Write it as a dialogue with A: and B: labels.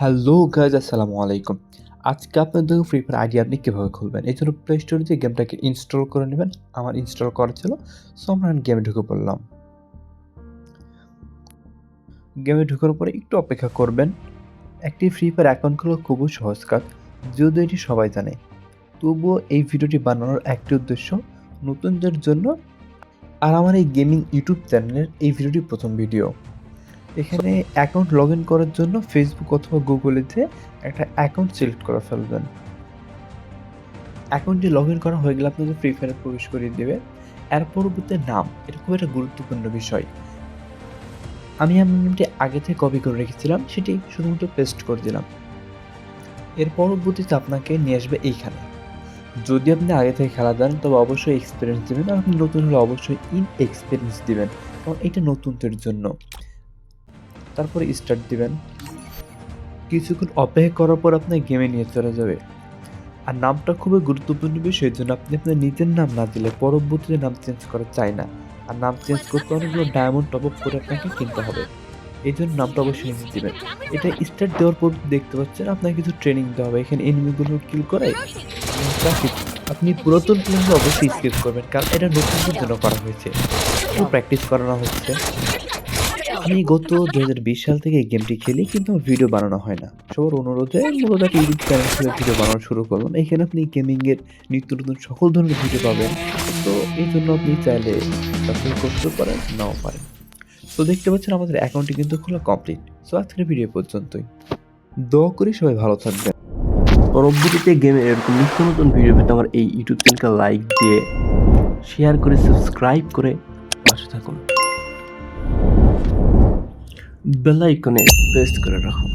A: Hello guys, আসসালামু আলাইকুম। আজকে আপনাদের ফ্রি ফায়ার আইডি আপনি কীভাবে খুলবেন, এই জন্য প্লে স্টোরে যে গেমটাকে ইনস্টল করে নেবেন। আমার ইনস্টল করা ছিল, সো আমরা গেমে ঢুকে পড়লাম। গেমে ঢোকার পরে একটু অপেক্ষা করবেন। একটি ফ্রি ফায়ার অ্যাকাউন্ট খোলা খুবই সহজ কাজ, যদিও এটি সবাই জানে। তবুও এই ভিডিওটি বানানোর একটি উদ্দেশ্য নতুনদের জন্য। আর আমার এই গেমিং ইউটিউব চ্যানেলের এই ভিডিওটি প্রথম ভিডিও। এখানে অ্যাকাউন্ট লগ ইন করার জন্য ফেসবুক অথবা গুগলেতে একটা অ্যাকাউন্ট সিলেক্ট করে ফেলবেন। অ্যাকাউন্টটি লগ ইন করা হয়ে গেলে আপনাকে ফ্রি ফায়ারে প্রবেশ করিয়ে দেবে। এর পরবর্তী নাম, এটা খুব একটা গুরুত্বপূর্ণ বিষয়। আমি আমার নামটি আগে থেকে কপি করে রেখেছিলাম, সেটি শুধুমাত্র পেস্ট করে দিলাম। এর পরবর্তীতে আপনাকে নিয়ে আসবে এইখানে। যদি আপনি আগে থেকে খেলা দেন তবে অবশ্যই এক্সপিরিয়েন্স দেবেন, আর আপনি নতুন হলে অবশ্যই এক্সপিরিয়েন্স দিবেন, কারণ এটা নতুনদের জন্য। তারপরে স্টার্ট দিবেন। কিছুক্ষণ অপেক্ষা করার পর আপনার গেমে নিয়ে চলে যাবে। আর নামটা খুবই গুরুত্বপূর্ণ বিষয়, জন্য আপনি আপনার নিজের নাম না দিলে পরবর্তীতে নাম চেঞ্জ করা চায় না। আর নাম চেঞ্জ করতে অনেকগুলো ডায়মন্ড টপ আপ করে আপনাকে কিনতে হবে। এই জন্য নামটা অবশ্যই নিজে দিবেন। এটা স্টার্ট দেওয়ার পর দেখতে পাচ্ছেন আপনার কিছু ট্রেনিং দেওয়া হবে। এখানে এনিমিগুলো কিল করে ট্রাফিক। আপনি পুরাতন প্লেয়ারকে অবশ্যই স্কিপ করবেন, কারণ এটা নতুনদের জন্য করা হয়েছে, প্র্যাকটিস করানো হচ্ছে। আমি গত 2020 সাল থেকে এই গেমটি খেলি, কিন্তু আমার ভিডিও বানানো হয় না। সবার অনুরোধে মূলত একটা ইউটিউব চ্যানেল খুলে ভিডিও বানানো শুরু করলাম। এখানে আপনি গেমিংয়ের নিত্য নতুন সকল ধরনের ভিডিও পাবেন। তো এই জন্য আপনি চাইলে সাবস্ক্রাইব করতে পারেন, নাও পারেন। তো দেখতে পাচ্ছেন আমাদের অ্যাকাউন্টটি কিন্তু খোলা কমপ্লিট। সো আজকের ভিডিও পর্যন্তই। দোয়া করি সবাই ভালো থাকবেন।
B: পরবর্তীতে গেমে এরকম নিত্য নতুন ভিডিও পেতে আমার এই ইউটিউব চ্যানেলকে লাইক দিয়ে শেয়ার করে সাবস্ক্রাইব করে পাশে থাকুন, বেল আইকনে প্রেস করে রাখুন।